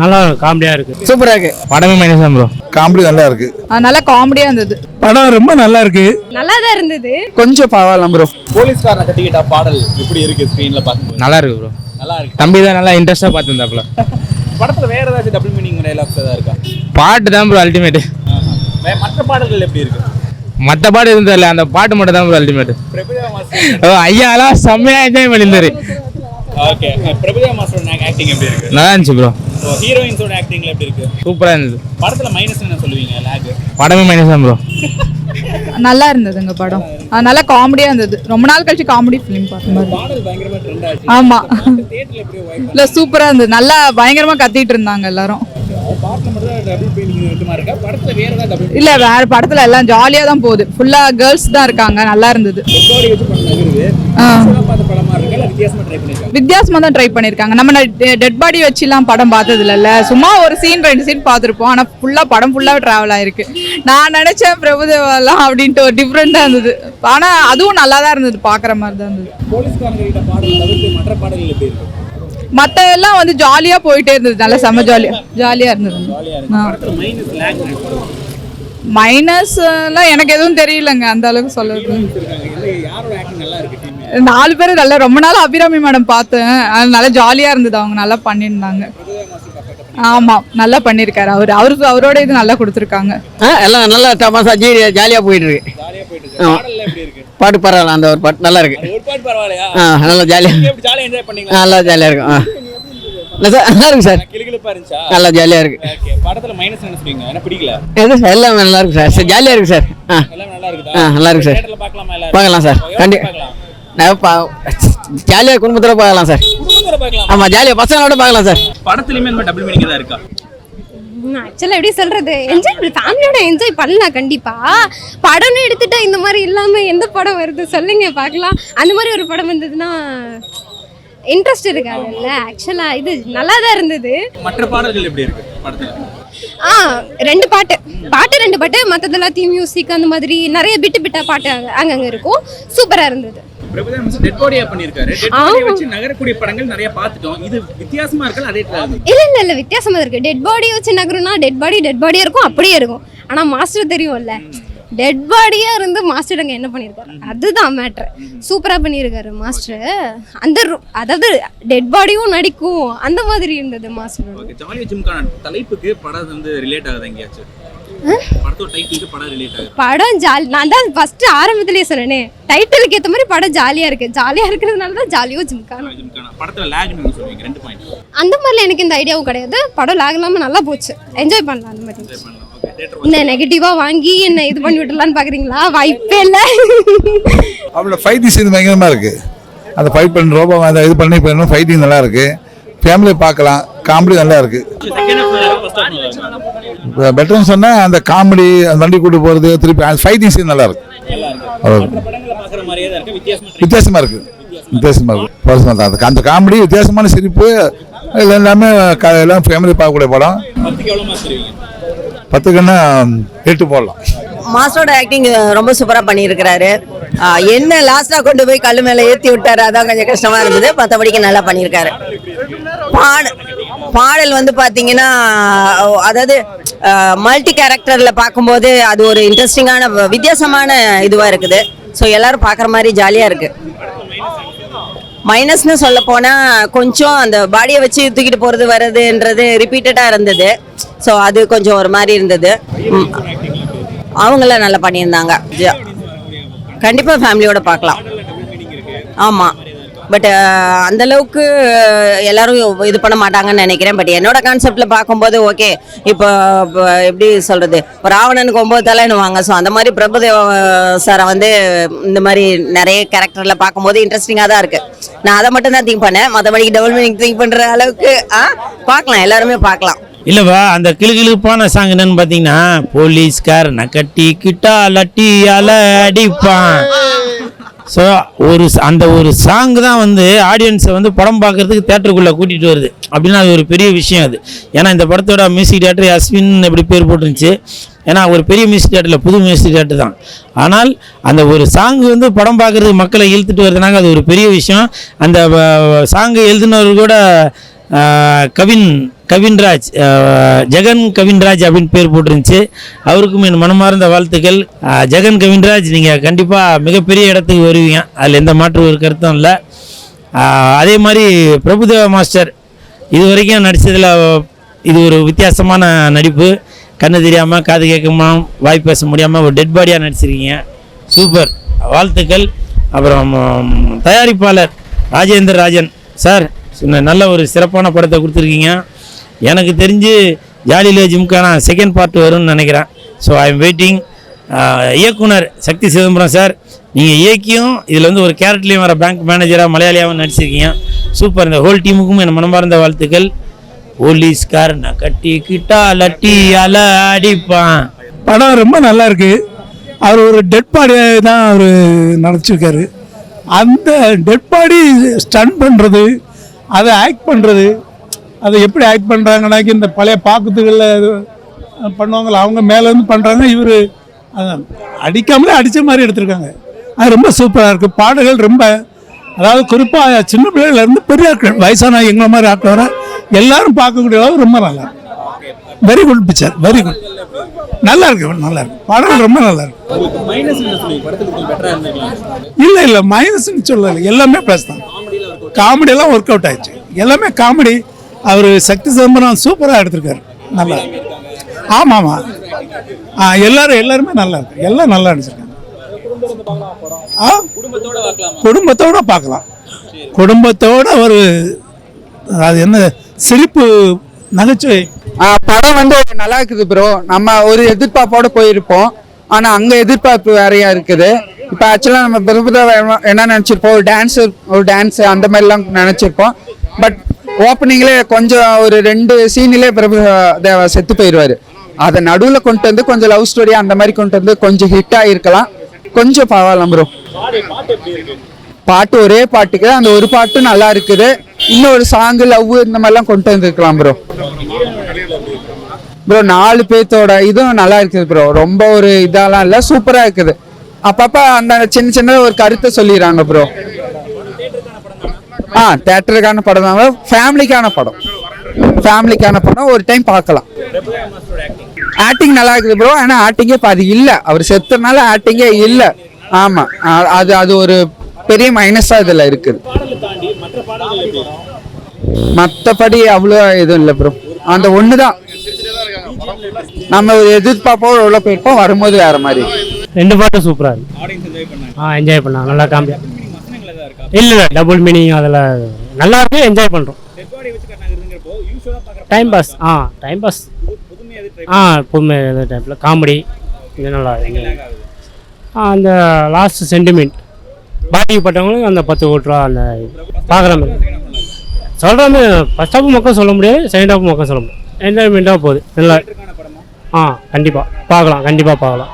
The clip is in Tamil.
நல்லா காமெடியாக இருக்குது. சூப்பராக இருக்கு. படமே மைனஸ் தான் ப்ரோ. காமெடி நல்லா இருக்கு. நல்லா காமெடியாக இருந்தது. படம் ரொம்ப நல்லா இருக்கு. நல்லா தான் இருந்தது. கொஞ்சம் பரவாயில்ல ப்ரோ. போலீஸ்காரனை கட்டிக்கிட்ட பாடல் எப்படி இருக்கு ஸ்க்ரீன்ல பார்க்கும்போது? நல்லா இருக்கு ப்ரோ. நல்லா இருக்கு. தம்பி தான் நல்லா இன்ட்ரெஸ்டாக பார்த்துருந்தாப்புல. படத்துல வேற ஏதாச்சும் டபுள் மீனிங் டைலாக்ஸ் ஏதாவது இருக்கா? பாட்டு தான் ப்ரோ அல்டிமேட். மற்ற பாடல்கள் எப்படி இருக்கு? மற்ற பாட்டு இருந்தது இல்லை, அந்த பாட்டு மட்டும் தான் ப்ரோ அல்டிமேட். பிரபுதேவா மாஸ்டர். ஓ ஐயாலாம் செம்மையாக என்ஜாய் பண்ணியிருந்தாரு. ஓகே, பிரபுதேவா மாஸ்டரோட ஆக்டிங் எப்படி இருக்கு? நல்லா இருந்துச்சு ப்ரோ. ஹீரோயின்ஸோட ஆக்டிங்ல எப்படி இருக்கு? சூப்பராக இருந்தது. படத்துல மைனஸ் என்ன சொல்லுவீங்க? லாக். படமே மைனஸ் தான் ப்ரோ. நல்லா இருந்ததுங்க படம். நல்லா காமெடியாக இருந்தது. ரொம்ப நாள் கழிச்சு காமெடி ஃபிலிம் பார்த்த மாதிரி. பாடல் பயங்கரமா ட்ரெண்ட் ஆச்சு. ஆமா, தியேட்டர்ல எப்படி வைப்? இல்லை சூப்பராக இருந்தது. நல்லா பயங்கரமாக கத்திட்டு இருந்தாங்க எல்லாரும். பாட்டுல மட்டும் தான் டபுள் மீனிங் இருக்குமா இருக்கா? படத்துல வேற ஏதாவது டபுள் இல்லை வேற படத்தில் எல்லாம் ஜாலியாக தான் போகுது. ஃபுல்லாக கேர்ள்ஸ் தான் இருக்காங்க. நல்லா இருந்தது. ரெக்கார்டி வச்சு பண்ண நகருது. பார்த்த படமா இருக்கா இல்ல வித்தியாசமா ட்ரை பண்ணிருக்காங்க? வித்தியாசமா தான் ட்ரை பண்ணியிருக்காங்க. நம்ம டெட் பாடி வச்சுலாம் படம் பார்த்தது இல்லைல்ல. சும்மா ஒரு சீன் 2 சீன் பார்த்துருப்போம். ஆனால் ஃபுல்லாக படம் ஃபுல்லாக ட்ராவல் ஆயிருக்கு. நான் நினைச்சேன் பிரபுதேவாலாம் அப்படின்ட்டு ஒரு டிஃப்ரெண்டாக இருந்தது. ஆனால் அதுவும் நல்லா தான் இருந்தது, பார்க்குற மாதிரி தான் இருந்தது. போலீஸ்காரங்க பாடல் தவிர்த்து மற்ற பாடல்கள் எப்படி இருக்கு? மற்ற எல்லாம் ஜாலியாக போயிட்டே இருந்தது. நல்லா செம்ம ஜாலியாக இருந்தது. படத்துல மைனஸ் லாக் மைனஸ் எல்லாம் எனக்கு எதுவும் தெரியலங்க அந்த அளவுக்கு சொல்லுறது. இருக்காங்க. யாரோட ஆக்டிங் நல்லா இருக்கு? 4 பேர் நல்லா. ரொம்ப நாள் அபிராமி மேடம் பார்த்தேன். அது நல்லா ஜாலியாக இருந்தது. அவங்க நல்லா பண்ணியிருந்தாங்க. ஆமாம், நல்லா பண்ணியிருக்காரு. அவரோட இது நல்லா கொடுத்துருக்காங்க. எல்லாம் நல்லா தமாசா ஜாலியாக போயிட்டு இருக்கு. ஜாலியா போயிட்டு இருக்கு. பாடல்ல எப்படி இருக்கு? பாட்டு பரவாயில்ல. அந்த ஒரு பாட்டு நல்லா இருக்கு. ஒரு பாட்டு பரவாயில்லையா? நல்லா ஜாலியாக. எப்படி ஜாலியா என்ஜாய் பண்ணீங்களா? நல்லா ஜாலியாக இருக்கும். நல்லா இருக்கு சார். கிளுகிளுப்பா இருந்துச்சா? நல்லா ஜாலியாக இருக்கு. ஓகே, படத்துல மைனஸ் என்ன சொல்றீங்க? எனக்கு பிடிக்கல. எது சார்? எல்லாமே நல்லா இருக்கு சார். ஜாலியாக இருக்கு சார். எல்லாம் நல்லா இருக்குதா? நல்லா இருக்கு சார். தியேட்டர்ல பார்க்கலாமா எல்லாரும்? பார்க்கலாம் சார். கண்டிப்பா ஜாலியாக குடும்பத்தில் பார்க்கலாம் சார். குடும்பத்தோட பார்க்கலாம். ஆமாம், ஜாலியாக பசங்களோட பார்க்கலாம் சார். படத்துலயுமே இந்த டபுள் மீனிங் தான் இருக்கா? ஆக்சுவலாக எப்படி சொல்றது, என்ஜாய் ஃபேமிலியோட என்ஜாய் பண்ணலாம் கண்டிப்பா. படம்னு எடுத்துட்டா இந்த மாதிரி இல்லாமல் எந்த படம் வருது சொல்லுங்க பார்க்கலாம். அந்த மாதிரி ஒரு படம் வந்ததுன்னா இன்ட்ரெஸ்ட் இருக்காதுல்ல. ஆக்சுவலாக இது நல்லா தான் இருந்தது. மற்ற பாடல்கள் எப்படி இருக்கு படத்துல? 2 பாட்டு மற்றதெல்லாம் தீம் மியூசிக் அந்த மாதிரி நிறைய பிட்டா பாட்டு அங்கங்கே இருக்கும். சூப்பராக இருந்தது. பிரபுதேவா டெட் பாடியா பண்ணிருக்காரு. டெட் பாடியை வச்சு நகரக்கூடிய படங்கள் நிறைய பார்த்துட்டோம். இது வித்தியாசமா இருக்கா? அதே இல்ல வித்தியாசமா இருக்கு. டெட் பாடி வச்சு நகருனா டெட் பாடியா இருக்கும், அப்படியே இருக்கும். ஆனா மாஸ்டர் தெரியும்ல, டெட் பாடியா இருந்து மாஸ்டர் அங்க என்ன பண்ணிருக்காரு, அதுதான் மேட்டர். சூப்பரா பண்ணியிருக்காரு மாஸ்டர். அந்த அதாவது டெட் பாடியும் நடிக்கும் அந்த மாதிரி இருந்தது மாஸ்டர். ஓகே, ஜாலியா ஜிம்கான தலைப்புக்கு படம் வந்து ரிலேட் ஆகுது எங்கயாச்சும்? படத்தோட டைட்டிலுக்கு படம் ரிலேட் ஆகுது. படம் ஜாலி. நான் தான் ஃபர்ஸ்ட் ஆரம்பத்திலேயே சொன்னேனே, டைட்டிலுக்கு ஏற்ற மாதிரி படம் ஜாலியா இருக்கு. ஜாலியா இருக்கிறதுனால தான் ஜாலியோ ஜிம்கானா. படத்துல லாக் நீங்க சொல்றீங்க 2 பாயிண்ட். அந்த மாதிரிலாம் எனக்கு இந்த ஐடியாவும் கிடையாது. படம் லாக் இல்லாம நல்லா போச்சு. என்ஜாய் பண்ணலாம் அந்த மாதிரி. இந்த நெகட்டிவா வாங்கி என்ன இது பண்ணி விட்டுலான்னு பாக்குறீங்களா? வாய்ப்பே இல்ல. அவளோட ஃபைட்டிங் சீன் பயங்கரமா இருக்கு. அந்த ஃபைட் பண்ணி ரோபோ இது பண்ணி பண்ணணும். ஃபைட்டிங் நல்லா இருக்கு. ஃபேமிலியை பார்க்கலாம். காமெடி நல்லா இருக்கு. பெட்டர்னு சொன்னா அந்த காமெடி, அந்த வண்டி கூட்டு போறது, திருப்பி ஃபைட்டிங் சீன் நல்லா இருக்கு. வித்தியாசமா இருக்கு. அந்த காமெடி, வித்தியாசமான சிரிப்பு, எல்லாமே எல்லாம் ஃபேமிலி பார்க்கக்கூடிய படம். 10க்குன்னா 8 போடலாம். மாஸ்டரோட ஆக்டிங் ரொம்ப சூப்பராக பண்ணியிருக்கிறாரு. என்ன லாஸ்ட்டாக கொண்டு போய் கல் மேலே ஏற்றி விட்டாரு, அதான் கொஞ்சம் கஷ்டமாக இருந்தது. மற்றபடிக்கு நல்லா பண்ணியிருக்காரு. பாடல் வந்து பார்த்தீங்கன்னா, அதாவது மல்டி கேரக்டரில் பார்க்கும்போது அது ஒரு இன்ட்ரெஸ்டிங்கான வித்தியாசமான இதுவாக இருக்குது. ஸோ எல்லோரும் பார்க்குற மாதிரி ஜாலியாக இருக்குது. மைனஸ்னு சொல்ல போனால் கொஞ்சம் அந்த பாடியை வச்சு தூக்கிட்டு போகிறது வர்றதுன்றது ரிப்பீட்டடாக இருந்தது. ஸோ அது கொஞ்சம் ஒரு மாதிரி இருந்தது. அவங்களாம் நல்லா பண்ணியிருந்தாங்க. கண்டிப்பாக ஃபேமிலியோட பார்க்கலாம். ஆமாம், பட் அந்தளவுக்கு எல்லோரும் இது பண்ண மாட்டாங்கன்னு நினைக்கிறேன். பட் என்னோட கான்செப்டில் பார்க்கும்போது ஓகே. இப்போ எப்படி சொல்கிறது, ராவணனுக்கு 9 தலைன்னுவாங்க. ஸோ அந்த மாதிரி பிரபுதேவா சாரை வந்து இந்த மாதிரி நிறைய கேரக்டரில் பார்க்கும்போது இன்ட்ரெஸ்டிங்காக தான் இருக்குது. நான் அதை மட்டும் தான் திங்க் பண்ணேன். மற்றபடிக்கு டபுள் மீனிங் திங்க் பண்ணுற அளவுக்கு பார்க்கலாம், எல்லாருமே பார்க்கலாம். இல்லைப்பா, அந்த கிளுகிழுப்பான சாங் என்னன்னு பார்த்தீங்கன்னா, போலீஸ்காரனை கட்டிக்கிட்டா லட்டியால அடிப்பான். ஸோ அந்த ஒரு சாங் தான் வந்து ஆடியன்ஸை வந்து படம் பார்க்குறதுக்கு தேட்டருக்குள்ளே கூட்டிகிட்டு வருது. அப்படின்னா அது ஒரு பெரிய விஷயம் அது. ஏன்னா இந்த படத்தோட மியூசிக் டேரக்டர் அஸ்வின் எப்படி பேர் போட்டுருந்துச்சு. ஏன்னா ஒரு பெரிய மியூசிக் டேரக்டரில் புது மியூசிக் டேரக்டர் தான். ஆனால் அந்த ஒரு சாங் வந்து படம் பார்க்குறதுக்கு மக்களை இழுத்துட்டு வருதுனாங்க, அது ஒரு பெரிய விஷயம். அந்த சாங்கை எழுதினவர் கூட கவின்ராஜ், ஜெகன் கவின்ராஜ் அப்படின்னு பேர் போட்டிருந்துச்சு. அவருக்கும் என் மனமார்ந்த வாழ்த்துக்கள். ஜெகன் கவின்ராஜ், நீங்கள் கண்டிப்பாக மிகப்பெரிய இடத்துக்கு வருவீங்க, அதில் எந்த மாற்று ஒரு கருத்தும் இல்லை. அதே மாதிரி பிரபுதேவா மாஸ்டர் இது வரைக்கும் நடித்ததில் இது ஒரு வித்தியாசமான நடிப்பு. கண்ணு தெரியாமல், காது கேட்காமல், வாய் பேச முடியாமல் ஒரு டெட் பாடியாக நடிச்சிருக்கீங்க. சூப்பர், வாழ்த்துக்கள். அப்புறம் தயாரிப்பாளர் ராஜேந்திர ராஜன் சார், நல்ல ஒரு சிறப்பான படத்தை கொடுத்துருக்கீங்க. எனக்கு தெரிஞ்சு ஜாலியிலே ஜிம்கான செகண்ட் பார்ட் வரும்னு நினைக்கிறேன். So I am waiting. இயக்குனர் சக்தி சிதம்பரம் சார், நீங்கள் இயக்கியும் இதில் வந்து ஒரு கேரக்டர்லேயும் வர பேங்க் மேனேஜராக மலையாளியாகவும் நடிச்சிருக்கீங்க. சூப்பர். இந்த ஹோல் டீமுக்கும் என் மனமார்ந்த வாழ்த்துக்கள். போலீஸ்காரனை கட்டிக்கிட்டா லட்டியால அடிப்பான். படம் ரொம்ப நல்லா இருக்கு. அவர் ஒரு டெட் பாடியை தான் அவர் நடிச்சிருக்காரு. அந்த டெட் பாடி ஸ்டன் பண்ணுறது, அதை ஆக்ட் பண்ணுறது, அதை எப்படி ஆக்ட் பண்ணுறாங்கன்னாக்கி இந்த பழைய பாக்குத்துகளில் பண்ணுவாங்களா அவங்க மேலேருந்து பண்ணுறாங்க. இவர் அடிக்காமலே அடித்த மாதிரி எடுத்திருக்காங்க. அது ரொம்ப சூப்பராக இருக்குது. பாடல்கள் ரொம்ப, அதாவது குறிப்பாக சின்ன பிள்ளைகள்லேருந்து பெரிய ஆட்கள், வயசான எங்களை மாதிரி ஆட்கள் வர எல்லாரும் பார்க்கக்கூடிய அளவு ரொம்ப நல்லா இருக்கு. Very good picture, very good. நல்லா இருக்கு, நல்லா இருக்கு. பாடல்கள் ரொம்ப நல்லா இருக்கு. இல்லை மைனஸ்ன்னு சொல்லலை, எல்லாமே ப்ளஸ் தான். காமெடியெல்லாம் ஒர்க் அவுட் ஆயிடுச்சு, எல்லாமே காமெடி. அவர் சக்தி சிதம்பரம் சூப்பராக எடுத்திருக்காரு. நல்லா இருக்கு. ஆமாம் எல்லாருமே நல்லா இருக்கு, எல்லாம் நல்லா நடிச்சிருக்காங்க. குடும்பத்தோட பார்க்கலாம். குடும்பத்தோட ஒரு அது என்ன சிரிப்பு, நகைச்சுவை. படம் வந்து நல்லா இருக்குது ப்ரோ. நம்ம ஒரு எதிர்பார்ப்போட போயிருப்போம், ஆனா அங்க எதிர்பார்ப்பு வேறையா இருக்குது. இப்போ ஆக்சுவலாக நம்ம பிரபுதேவா என்ன நினச்சிருப்போம், ஒரு டான்ஸ் அந்த மாதிரிலாம் நினச்சிருப்போம். பட் ஓப்பனிங்லேயே கொஞ்சம் ஒரு 2 சீனிலே பிரபுதேவா செத்து போயிடுவார். அதை நடுவில் கொண்டு வந்து கொஞ்சம் லவ் ஸ்டோரி அந்த மாதிரி கொண்டு வந்து கொஞ்சம் ஹிட் ஆகிருக்கலாம். கொஞ்சம் பரவாயில்ல ப்ரோ. பாட்டு ஒரே பாட்டுக்கு அந்த ஒரு பாட்டு நல்லா இருக்குது. இன்னொரு சாங்கு லவ் இந்த மாதிரிலாம் கொண்டு வந்துருக்கலாம் ப்ரோ. 4 பேர்த்தோட இதுவும் நல்லா இருக்குது ப்ரோ. ரொம்ப ஒரு இதெல்லாம் இல்லை, சூப்பராக இருக்குது. அப்பப்போ அந்த சின்ன ஒரு கருத்தை சொல்லிடுறாங்க ப்ரோ. தேட்டருக்கான படம் தான், ஃபேமிலிக்கான படம் ஒரு டைம் பார்க்கலாம். ஆக்டிங் நல்லா இருக்குது ப்ரோ. ஆனால் ஆக்டிங்கே பாதி இல்லை, அவர் செத்துனால ஆக்டிங்கே இல்லை. ஆமாம், அது ஒரு பெரிய மைனஸாக இதில் இருக்குது. மற்றபடி அவ்வளோ எதுவும் இல்லை ப்ரோ. அந்த ஒன்று தான் நம்ம ஒரு எதிர்பார்ப்போம், எவ்வளோ போயிருப்போம், வரும்போது வேற மாதிரி. 2 பாட்டும் சூப்பராக இருக்கு. என்ஜாய் பண்ணலாம், நல்லா காமெடியா. இல்லை டபுள் மீனிங் அதில் நல்லா இருக்கு, என்ஜாய் பண்ணுறோம். Time pass. Time pass. புதுமை டைப்பில் காமெடி இது நல்லா இருக்கு. அந்த லாஸ்ட் சென்டிமெண்ட் பாதிக்கப்பட்டவங்களுக்கு அந்த 10 கோடி ரூபா அந்த பார்க்குற மாதிரி சொல்கிற மாதிரி. ஃபர்ஸ்ட் ஹாஃப் மக்கள் சொல்ல முடியாது, செகண்ட் ஹாஃப் மக்கள் சொல்ல முடியாது. என்ஜாய்மெண்ட்டாக போகுது நல்லா. கண்டிப்பாக பார்க்கலாம், கண்டிப்பாக பார்க்கலாம்.